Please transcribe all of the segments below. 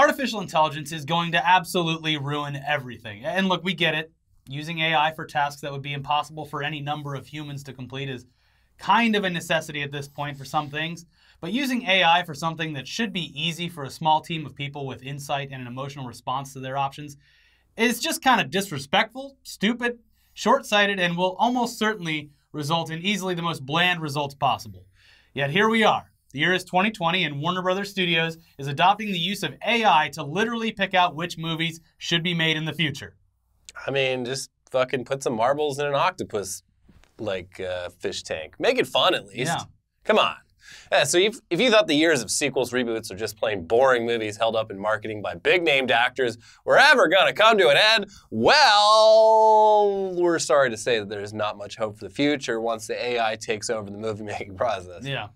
artificial intelligence is going to absolutely ruin everything. And look, we get it. Using AI for tasks that would be impossible for any number of humans to complete is kind of a necessity at this point for some things. But using AI for something that should be easy for a small team of people with insight and an emotional response to their options is just kind of disrespectful, stupid, short-sighted, and will almost certainly result in easily the most bland results possible. Yet here we are. The year is 2020, and Warner Brothers Studios is adopting the use of AI to literally pick out which movies should be made in the future. I mean, just fucking put some marbles in an octopus, fish tank. Make it fun, at least. Yeah. Come on. Yeah, so if you thought the years of sequels, reboots, or just plain boring movies held up in marketing by big-named actors were ever going to come to an end, well, we're sorry to say that there's not much hope for the future once the AI takes over the movie-making process. Yeah.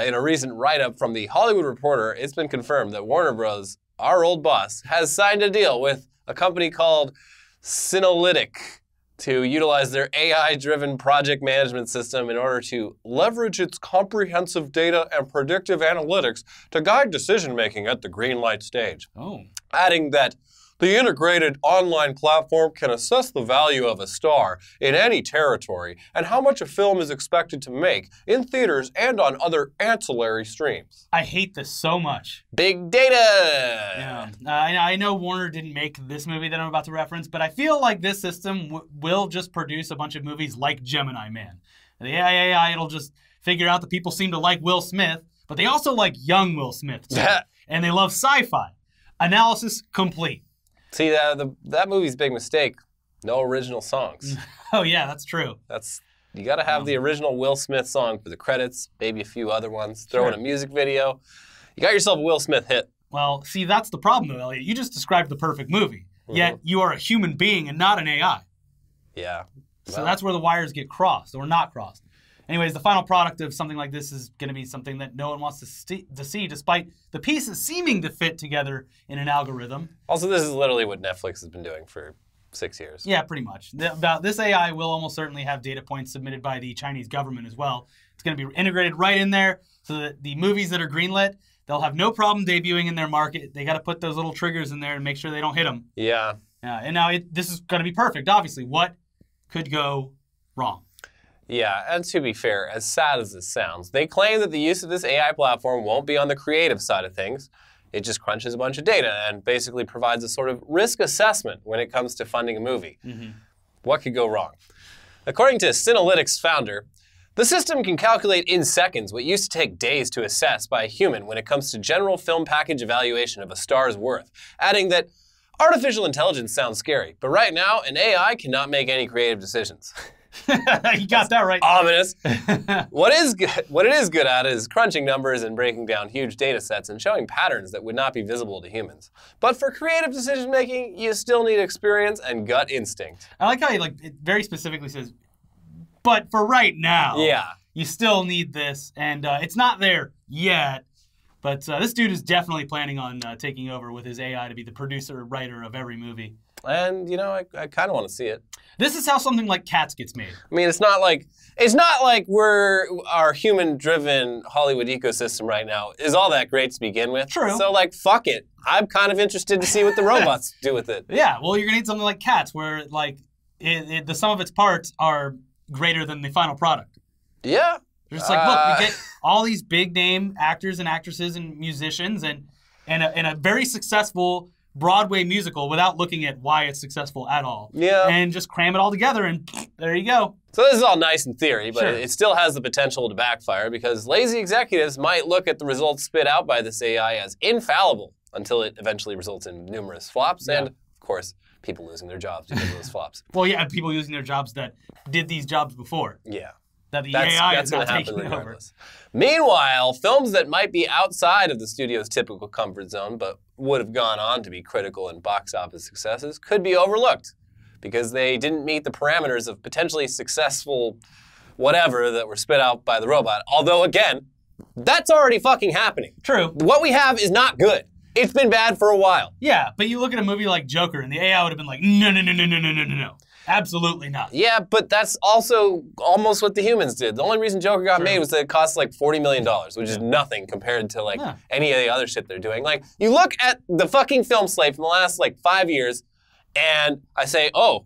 In a recent write-up from The Hollywood Reporter, it's been confirmed that Warner Bros., our old boss, has signed a deal with a company called Synolytic to utilize their AI-driven project management system in order to leverage its comprehensive data and predictive analytics to guide decision-making at the Greenlight stage. Oh. Adding that the integrated online platform can assess the value of a star in any territory and how much a film is expected to make in theaters and on other ancillary streams. I hate this so much. Big data! Yeah. I know Warner didn't make this movie that I'm about to reference, but I feel like this system will just produce a bunch of movies like Gemini Man. The AI, it'll just figure out that people seem to like Will Smith, but they also like young Will Smith, too. And they love sci-fi. Analysis complete. See, that movie's big mistake. No original songs. Oh, yeah, that's true. You got to have the original Will Smith song for the credits, maybe a few other ones. Throw in a music video. You got yourself a Will Smith hit. Well, see, that's the problem, though, Elliot. You just described the perfect movie. Yet you are a human being and not an AI. Yeah. Well. So that's where the wires get crossed or not crossed. Anyways, the final product of something like this is going to be something that no one wants to see, despite the pieces seeming to fit together in an algorithm. Also, this is literally what Netflix has been doing for 6 years. Yeah, pretty much. This AI will almost certainly have data points submitted by the Chinese government as well. It's going to be integrated right in there so that the movies that are greenlit, they'll have no problem debuting in their market. They got to put those little triggers in there and make sure they don't hit them. Yeah. And now this is going to be perfect, obviously. What could go wrong? Yeah, and to be fair, as sad as this sounds, they claim that the use of this AI platform won't be on the creative side of things. It just crunches a bunch of data and basically provides a sort of risk assessment when it comes to funding a movie. What could go wrong? According to Synolytic's founder, the system can calculate in seconds what used to take days to assess by a human when it comes to general film package evaluation of a star's worth, adding that artificial intelligence sounds scary, but right now, an AI cannot make any creative decisions. You got that right. Ominous. What it is good at is crunching numbers and breaking down huge data sets and showing patterns that would not be visible to humans. But for creative decision making, you still need experience and gut instinct. I like how it very specifically says, but for right now, you still need this, and it's not there yet. But this dude is definitely planning on taking over with his AI to be the producer, writer of every movie. And, you know, I kind of want to see it. This is how something like Cats gets made. I mean, it's not like our human-driven Hollywood ecosystem right now is all that great to begin with. True. So, fuck it. I'm kind of interested to see what the robots do with it. Yeah, well, you're going to need something like Cats where, the sum of its parts are greater than the final product. Yeah. They're just look, we get all these big-name actors and actresses and musicians and a very successful Broadway musical without looking at why it's successful at all. Yeah. And just cram it all together and there you go. So this is all nice in theory, but it still has the potential to backfire because lazy executives might look at the results spit out by this AI as infallible until it eventually results in numerous flops and, of course, people losing their jobs because of those flops. Well, yeah, people losing their jobs that did these jobs before. Yeah. That the AI is not taking over. Meanwhile, films that might be outside of the studio's typical comfort zone but would have gone on to be critical and box office successes could be overlooked because they didn't meet the parameters of potentially successful whatever that were spit out by the robot. Although, again, that's already fucking happening. True. What we have is not good. It's been bad for a while. Yeah, but you look at a movie like Joker and the AI would have been like, no. Absolutely not. Yeah, but that's also almost what the humans did. The only reason Joker got made was that it cost like $40 million, which is nothing compared to like any of the other shit they're doing. Like, you look at the fucking film slate from the last like 5 years, and I say, oh,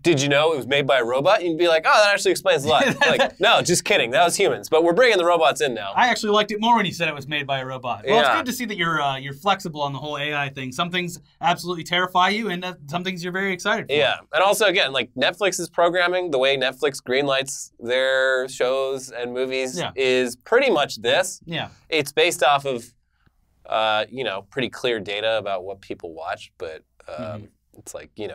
did you know it was made by a robot? You'd be like, oh, that actually explains a lot. Like, no, just kidding. That was humans. But we're bringing the robots in now. I actually liked it more when you said it was made by a robot. Well, it's good to see that you're flexible on the whole AI thing. Some things absolutely terrify you, and some things you're very excited for. Yeah, and also, again, like Netflix's programming, the way Netflix greenlights their shows and movies is pretty much this. Yeah. It's based off of, pretty clear data about what people watch, but... It's like, they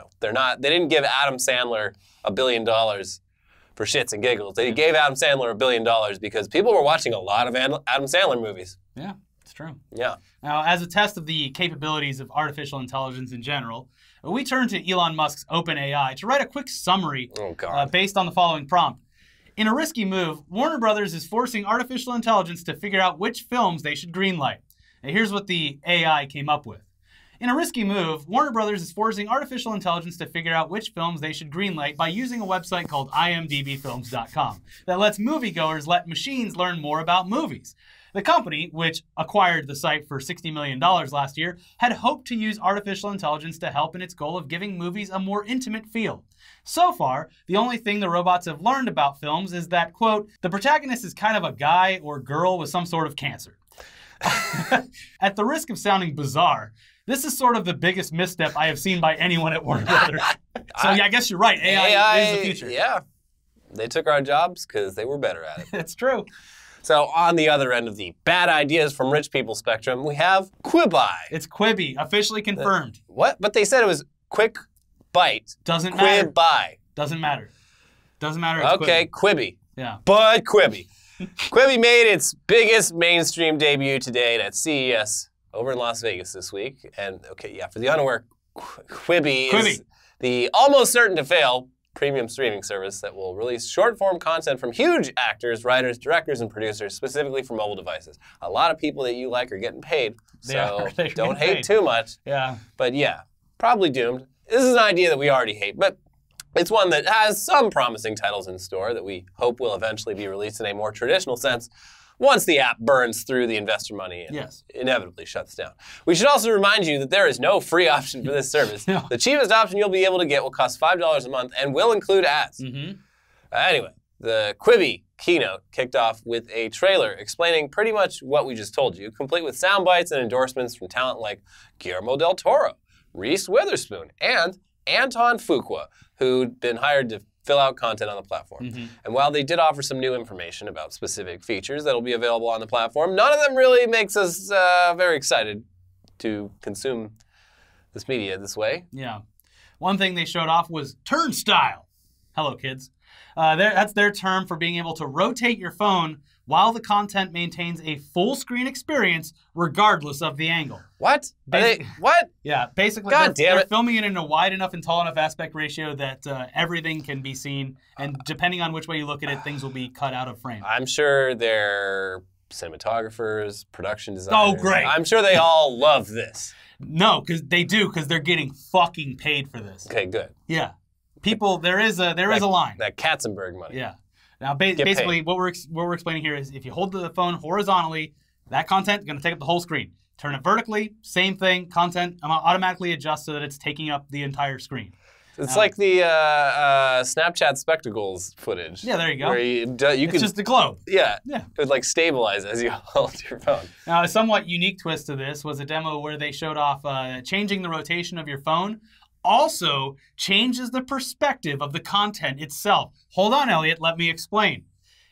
didn't give Adam Sandler $1 billion for shits and giggles. They gave Adam Sandler $1 billion because people were watching a lot of Adam Sandler movies. Yeah, it's true. Yeah. Now, as a test of the capabilities of artificial intelligence in general, we turn to Elon Musk's OpenAI to write a quick summary based on the following prompt. In a risky move, Warner Brothers is forcing artificial intelligence to figure out which films they should greenlight. And here's what the AI came up with. In a risky move, Warner Brothers is forcing artificial intelligence to figure out which films they should greenlight by using a website called imdbfilms.com that lets moviegoers let machines learn more about movies. The company, which acquired the site for $60 million last year, had hoped to use artificial intelligence to help in its goal of giving movies a more intimate feel. So far, the only thing the robots have learned about films is that, quote, the protagonist is kind of a guy or girl with some sort of cancer. At the risk of sounding bizarre, this is sort of the biggest misstep I have seen by anyone at Warner Brothers. So yeah, I guess you're right. AI is the future. Yeah. They took our jobs because they were better at it. It's true. So on the other end of the bad ideas from rich people spectrum, we have Quibi. It's Quibi, officially confirmed. What? But they said it was Quick Bite. Doesn't matter. Quibi. Doesn't matter. Doesn't matter. It's Quibi. Yeah. But Quibi. Quibi made its biggest mainstream debut to date at CES over in Las Vegas this week. And, for the unaware, Quibi is the almost certain to fail premium streaming service that will release short-form content from huge actors, writers, directors, and producers, specifically for mobile devices. A lot of people that you like are getting paid, so don't hate too much. Yeah. But yeah, probably doomed. This is an idea that we already hate, but it's one that has some promising titles in store that we hope will eventually be released in a more traditional sense once the app burns through the investor money and inevitably shuts down. We should also remind you that there is no free option for this service. No. The cheapest option you'll be able to get will cost $5 a month and will include ads. Anyway, the Quibi keynote kicked off with a trailer explaining pretty much what we just told you, complete with sound bites and endorsements from talent like Guillermo del Toro, Reese Witherspoon, and Anton Fuqua, who'd been hired to fill out content on the platform. And while they did offer some new information about specific features that'll be available on the platform, none of them really makes us very excited to consume this media this way. Yeah. One thing they showed off was Turnstile. Hello, kids. That's their term for being able to rotate your phone while the content maintains a full screen experience regardless of the angle. What? What? Yeah, basically they're filming it in a wide enough and tall enough aspect ratio that everything can be seen, and depending on which way you look at it, things will be cut out of frame. I'm sure they're cinematographers, production designers. Oh, great. I'm sure they all love this. No, because they're getting fucking paid for this. Okay, good. Yeah. People, there is a line. That Katzenberg money. Yeah. Now, basically, what we're explaining here is if you hold the phone horizontally, that content is going to take up the whole screen. Turn it vertically, same thing. Content automatically adjusts so that it's taking up the entire screen. It's like the Snapchat spectacles footage. Yeah, there you go. Where it's just the globe. Yeah. It would like stabilize as you hold your phone. Now, a somewhat unique twist to this was a demo where they showed off changing the rotation of your phone also changes the perspective of the content itself. Hold on, Elliot, let me explain.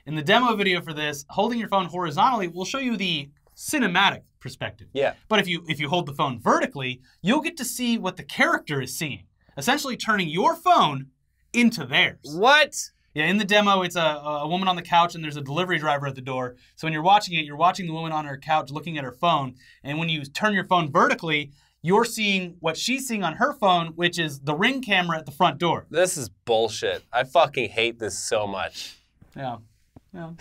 In the demo video for this, holding your phone horizontally will show you the cinematic perspective. Yeah. But if you hold the phone vertically, you'll get to see what the character is seeing, essentially turning your phone into theirs. What? Yeah, in the demo, it's a woman on the couch and there's a delivery driver at the door. So when you're watching it, you're watching the woman on her couch looking at her phone. And when you turn your phone vertically, you're seeing what she's seeing on her phone, which is the Ring camera at the front door. This is bullshit. I fucking hate this so much. Yeah. Are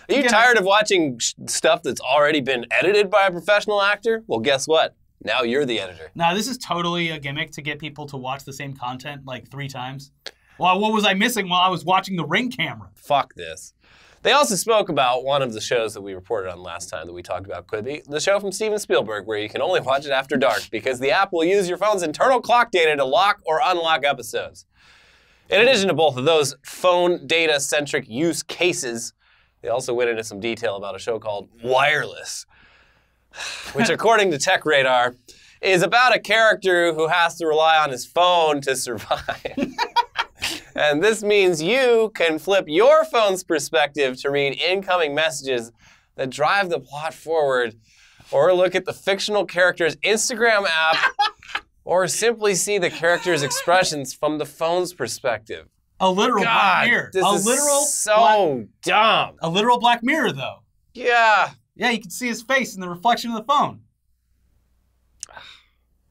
you tired of watching stuff that's already been edited by a professional actor? Well, guess what? Now you're the editor. Now, this is totally a gimmick to get people to watch the same content like 3 times. Well, what was I missing while I was watching the Ring camera? Fuck this. They also spoke about one of the shows that we reported on last time that we talked about, Quibi, the show from Steven Spielberg, where you can only watch it after dark because the app will use your phone's internal clock data to lock or unlock episodes. In addition to both of those phone data-centric use cases, they also went into some detail about a show called Wireless, which, according to Tech Radar, is about a character who has to rely on his phone to survive. And this means you can flip your phone's perspective to read incoming messages that drive the plot forward, or look at the fictional character's Instagram app, or simply see the character's expressions from the phone's perspective. A literal Black Mirror. This is so dumb. A literal Black Mirror, though. Yeah. Yeah, you can see his face in the reflection of the phone.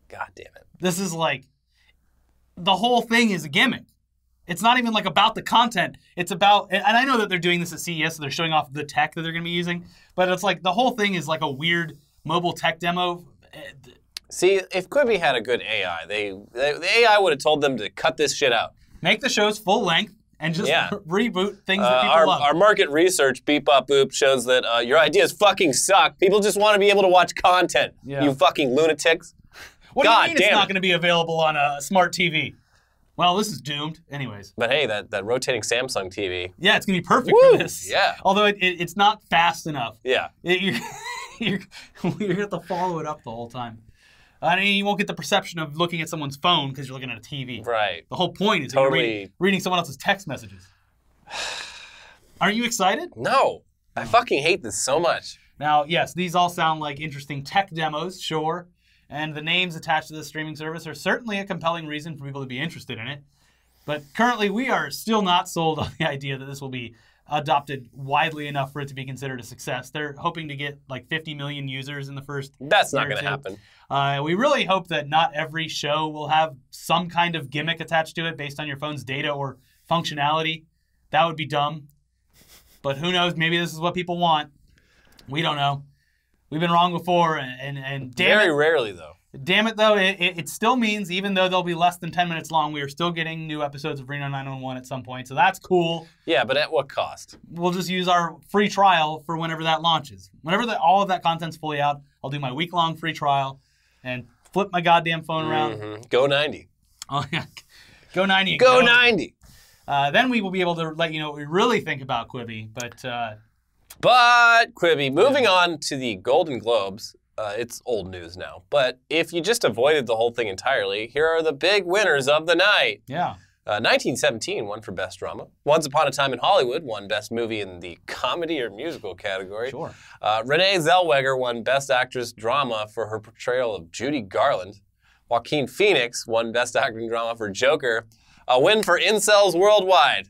God damn it. This is like, the whole thing is a gimmick. It's not even like about the content. It's about, and I know that they're doing this at CES, so they're showing off the tech that they're going to be using, but it's like the whole thing is like a weird mobile tech demo. See, if Quibi had a good AI, the AI would have told them to cut this shit out. Make the shows full length and just reboot things that people love. Our market research, Beep Bop Boop, shows that your ideas fucking suck. People just want to be able to watch content, you fucking lunatics. What do you mean it's not going to be available on a smart TV? Well, this is doomed. Anyways. But hey, that rotating Samsung TV. Yeah, it's going to be perfect for this. Yeah. Although it's not fast enough. Yeah. You're going to have to follow it up the whole time. I mean, you won't get the perception of looking at someone's phone because you're looking at a TV. Right. The whole point is you're reading someone else's text messages. Aren't you excited? No. I fucking hate this so much. Now, yes, these all sound like interesting tech demos, sure. And the names attached to this streaming service are certainly a compelling reason for people to be interested in it. But currently, we are still not sold on the idea that this will be adopted widely enough for it to be considered a success. They're hoping to get like 50 million users in the first That's not going to happen. We really hope that not every show will have some kind of gimmick attached to it based on your phone's data or functionality. That would be dumb. But who knows? Maybe this is what people want. We don't know. We've been wrong before, and very rarely, though. Damn it, though, it still means, even though they'll be less than 10 minutes long, we are still getting new episodes of Reno 911 at some point, so that's cool. Yeah, but at what cost? We'll just use our free trial for whenever that launches. Whenever all of that content's fully out, I'll do my week-long free trial and flip my goddamn phone around. Go 90. Oh, yeah. Go 90. Go 90. Then we will be able to let you know what we really think about Quibi, But Quibi, moving on to the Golden Globes, it's old news now. But if you just avoided the whole thing entirely, here are the big winners of the night. Yeah. 1917 won for Best Drama. Once Upon a Time in Hollywood won Best Movie in the Comedy or Musical category. Sure. Renee Zellweger won Best Actress Drama for her portrayal of Judy Garland. Joaquin Phoenix won Best Acting Drama for Joker. A win for incels worldwide.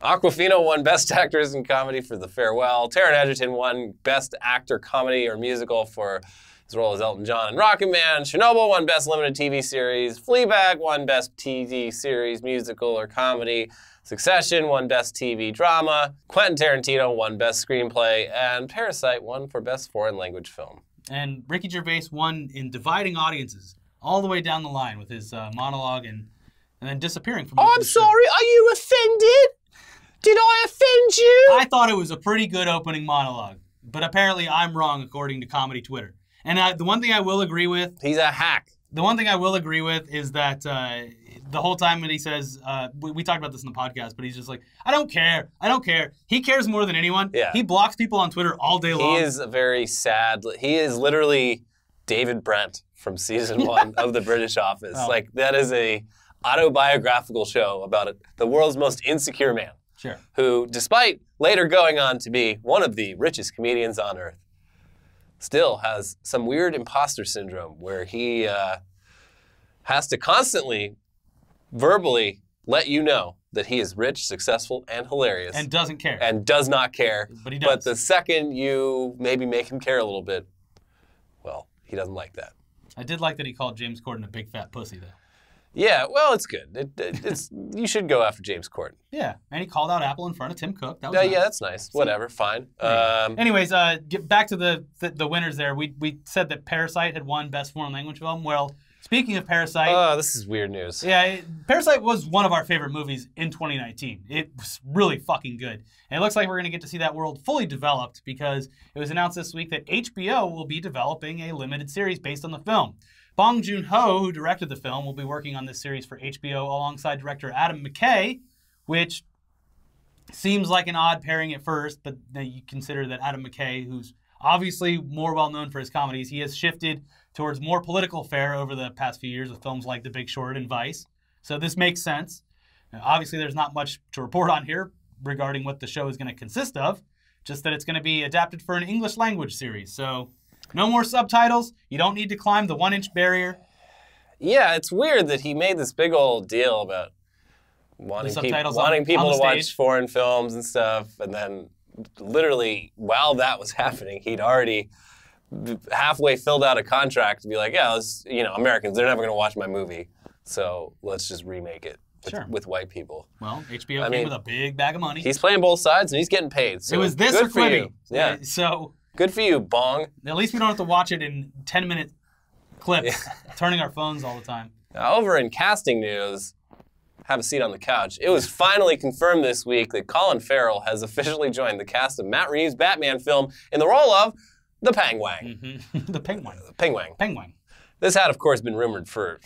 Awkwafina won Best Actress in Comedy for The Farewell. Taron Egerton won Best Actor Comedy or Musical for his role as Elton John in Rocket Man. Chernobyl won Best Limited TV Series. Fleabag won Best TV Series, Musical or Comedy. Succession won Best TV Drama. Quentin Tarantino won Best Screenplay. And Parasite won for Best Foreign Language Film. And Ricky Gervais won in dividing audiences all the way down the line with his monologue and then disappearing from I'm sorry, are you offended? Did I offend you? I thought it was a pretty good opening monologue, but apparently I'm wrong according to comedy Twitter. And the one thing I will agree with... He's a hack. The one thing I will agree with is that the whole time when he says... we talked about this in the podcast, but he's just like, I don't care. I don't care. He cares more than anyone. Yeah. He blocks people on Twitter all day long. He is a very sad... He is literally David Brent from season 1 of The British Office. Oh. Like, that is a autobiographical show about the world's most insecure man. Sure. Who, despite later going on to be one of the richest comedians on earth, still has some weird imposter syndrome where he has to constantly, verbally let you know that he is rich, successful, and hilarious. And doesn't care. And does not care. But he does. But the second you maybe make him care a little bit, well, he doesn't like that. I did like that he called James Corden a big fat pussy, though. Yeah, well, it's good. It's you should go after James Corden. Yeah, and he called out Apple in front of Tim Cook. That was nice. Yeah, that's nice. Whatever, fine. Anyways, get back to the winners there. We said that Parasite had won Best Foreign Language Film. Well, speaking of Parasite... Oh, this is weird news. Yeah, Parasite was one of our favorite movies in 2019. It was really fucking good. And it looks like we're going to get to see that world fully developed because it was announced this week that HBO will be developing a limited series based on the film. Bong Joon-ho, who directed the film, will be working on this series for HBO alongside director Adam McKay, which seems like an odd pairing at first, but then you consider that Adam McKay, who's obviously more well-known for his comedies, he has shifted towards more political fare over the past few years with films like The Big Short and Vice. So this makes sense. Now, obviously, there's not much to report on here regarding what the show is going to consist of, just that it's going to be adapted for an English language series. So no more subtitles. You don't need to climb the 1-inch barrier. Yeah, it's weird that he made this big old deal about wanting people to watch foreign films and stuff, and then literally while that was happening, he'd already halfway filled out a contract to be like, yeah, Americans, they're never going to watch my movie, so let's just remake it with white people. Well, HBO came with a big bag of money. He's playing both sides, and he's getting paid. So it was this or Quibi. Yeah. So good for you, Bong. At least we don't have to watch it in 10-minute clips, turning our phones all the time. Now, over in casting news, have a seat on the couch. It was finally confirmed this week that Colin Farrell has officially joined the cast of Matt Reeves' Batman film in the role of the Penguin. Mm-hmm. The Penguin. Penguin. This had, of course, been rumored for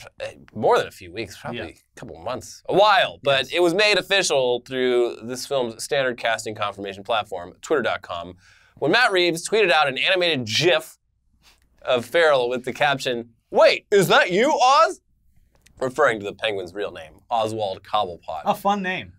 more than a few weeks, probably a couple of months, a while. But it was made official through this film's standard casting confirmation platform, Twitter.com, when Matt Reeves tweeted out an animated GIF of Farrell with the caption, "Wait, is that you, Oz?" Referring to the Penguin's real name, Oswald Cobblepot. A fun name.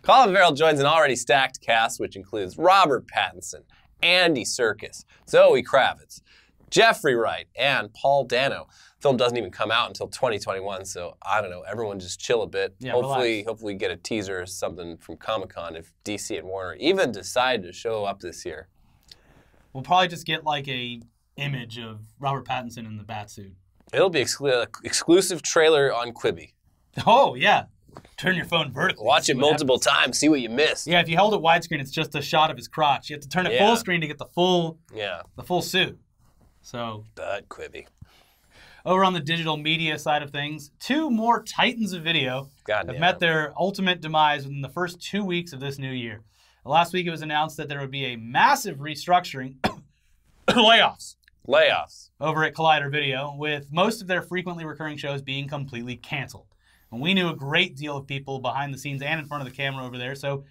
Colin Farrell joins an already stacked cast, which includes Robert Pattinson, Andy Serkis, Zoe Kravitz, Jeffrey Wright, and Paul Dano. The film doesn't even come out until 2021, so I don't know. Everyone just chill a bit. Yeah, hopefully get a teaser or something from Comic-Con if DC and Warner even decide to show up this year. We'll probably just get like a image of Robert Pattinson in the Batsuit. It'll be exclusive trailer on Quibi. Oh, yeah. Turn your phone vertically. Watch it multiple times, see what you missed. Yeah, if you held it widescreen, it's just a shot of his crotch. You have to turn it full screen to get the full suit. So, but Quibi. Over on the digital media side of things, 2 more titans of video have met their ultimate demise within the first 2 weeks of this new year. Last week, it was announced that there would be a massive restructuring, layoffs over at Collider Video, with most of their frequently recurring shows being completely canceled. And we knew a great deal of people behind the scenes and in front of the camera over there, so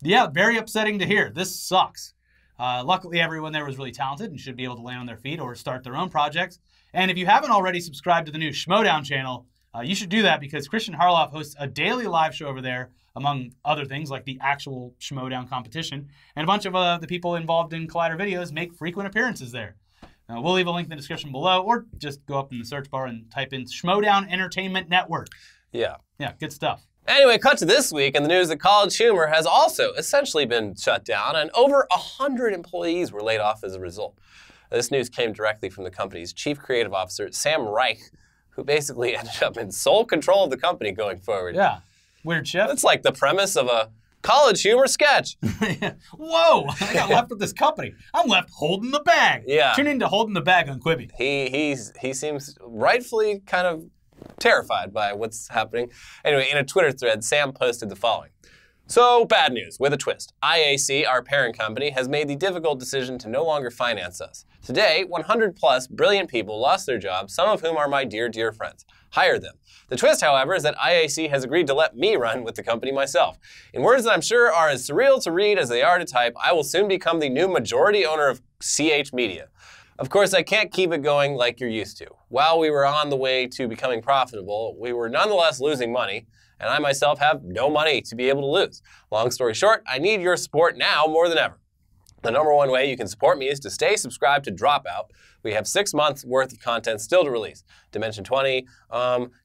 yeah, very upsetting to hear. This sucks. Luckily, everyone there was really talented and should be able to land on their feet or start their own projects. And if you haven't already subscribed to the new Schmodown channel, you should do that because Christian Harloff hosts a daily live show over there, among other things like the actual Schmodown competition. And a bunch of the people involved in Collider Videos make frequent appearances there. We'll leave a link in the description below, or just go up in the search bar and type in Schmodown Entertainment Network. Yeah, good stuff. Anyway, cut to this week, and the news that CollegeHumor has also essentially been shut down, and over 100 employees were laid off as a result. This news came directly from the company's chief creative officer, Sam Reich, who basically ended up in sole control of the company going forward. Yeah, weird shift. It's like the premise of a CollegeHumor sketch. Whoa, I got left with this company. I'm left holding the bag. Yeah. Tune into Holding the Bag on Quibi. He seems rightfully kind of terrified by what's happening. Anyway, in a Twitter thread, Sam posted the following. So, bad news, with a twist. IAC, our parent company, has made the difficult decision to no longer finance us. Today, 100-plus brilliant people lost their jobs, some of whom are my dear, dear friends. Hire them. The twist, however, is that IAC has agreed to let me run with the company myself. In words that I'm sure are as surreal to read as they are to type, I will soon become the new majority owner of CH Media. Of course, I can't keep it going like you're used to. While we were on the way to becoming profitable, we were nonetheless losing money, and I myself have no money to be able to lose. Long story short, I need your support now more than ever. The #1 way you can support me is to stay subscribed to Dropout. We have 6 months worth of content still to release. Dimension 20,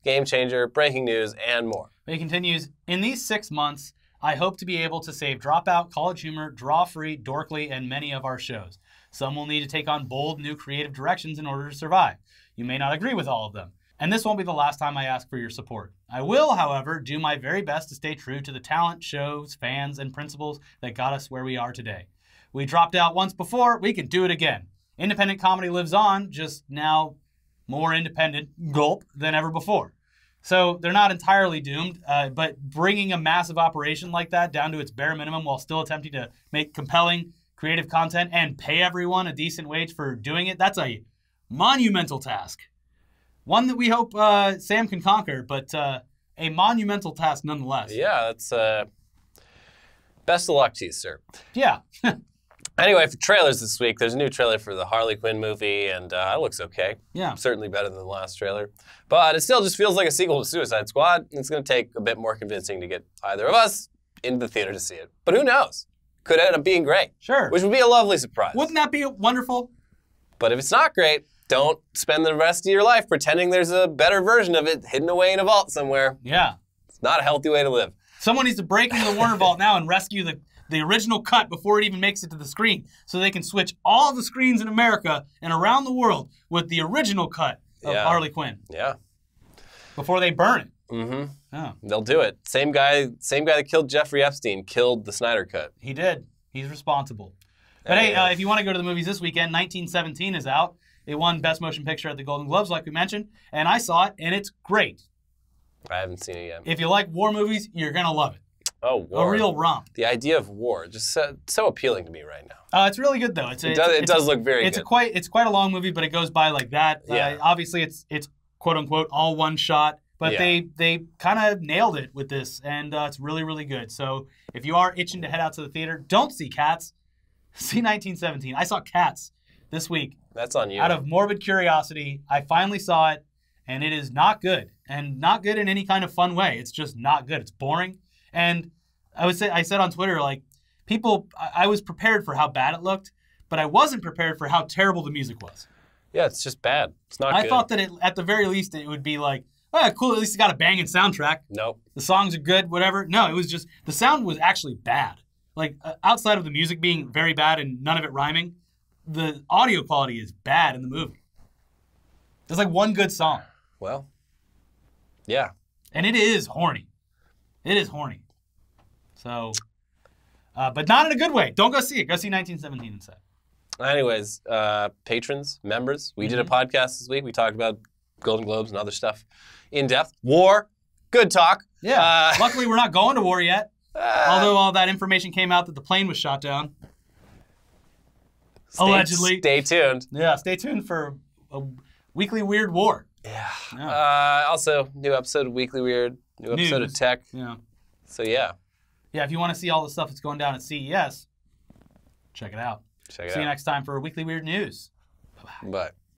Game Changer, Breaking News, and more. He continues, in these 6 months, I hope to be able to save Dropout, CollegeHumor, Draw Free, Dorkly, and many of our shows. Some will need to take on bold new creative directions in order to survive. You may not agree with all of them. And this won't be the last time I ask for your support. I will, however, do my very best to stay true to the talent, shows, fans, and principles that got us where we are today. We dropped out once before, we can do it again. Independent comedy lives on, just now more independent, gulp, than ever before. So they're not entirely doomed, but bringing a massive operation like that down to its bare minimum while still attempting to make compelling, creative content and pay everyone a decent wage for doing it, that's a monumental task. One that we hope Sam can conquer, but a monumental task nonetheless. Yeah, that's best of luck to you, sir. Yeah. Anyway, for trailers this week, there's a new trailer for the Harley Quinn movie, and it looks okay. Yeah. Certainly better than the last trailer. But it still just feels like a sequel to Suicide Squad. It's going to take a bit more convincing to get either of us into the theater to see it. But who knows? Could end up being great. Sure. Which would be a lovely surprise. Wouldn't that be wonderful? But if it's not great, don't spend the rest of your life pretending there's a better version of it hidden away in a vault somewhere. Yeah. It's not a healthy way to live. Someone needs to break into the Warner Vault now and rescue the original cut before it even makes it to the screen, so they can switch all the screens in America and around the world with the original cut of Harley Quinn. Yeah. Before they burn it. Mm-hmm. Oh. They'll do it. Same guy that killed Jeffrey Epstein killed the Snyder Cut. He did. He's responsible. But hey, if you want to go to the movies this weekend, 1917 is out. It won Best Motion Picture at the Golden Globes, like we mentioned, and I saw it, and it's great. I haven't seen it yet. If you like war movies, you're going to love it. Oh, war. A real romp. The idea of war, just so appealing to me right now. It's really good, though. It does look very good. It's quite a long movie, but it goes by like that. Yeah. Obviously, it's quote-unquote all one shot, but they kind of nailed it with this, and it's really, really good. So if you are itching to head out to the theater, don't see Cats. See 1917. I saw Cats this week. That's on you. Out of morbid curiosity, I finally saw it, and it is not good. And not good in any kind of fun way. It's just not good. It's boring. And I said on Twitter, like, I was prepared for how bad it looked, but I wasn't prepared for how terrible the music was. Yeah, it's just bad. It's not good. I thought that at the very least it would be like, oh, cool, at least it got a banging soundtrack. Nope. The songs are good, whatever. No, it was just, the sound was actually bad. Like, outside of the music being very bad and none of it rhyming, the audio quality is bad in the movie. There's like one good song. Well, yeah. And it is horny. It is horny. So, but not in a good way. Don't go see it. Go see 1917 instead. Anyways, patrons, members, we did a podcast this week. We talked about Golden Globes and other stuff in depth. War, good talk. Yeah. Luckily, we're not going to war yet. Although all that information came out that the plane was shot down. Allegedly. Stay tuned. Yeah, stay tuned for a Weekly Weird War. Yeah. Also, new episode of Weekly Weird, new episode of Tech. Yeah. So, yeah. Yeah, if you want to see all the stuff that's going down at CES, check it out. See you next time for Weekly Weird News. Bye-bye. Bye.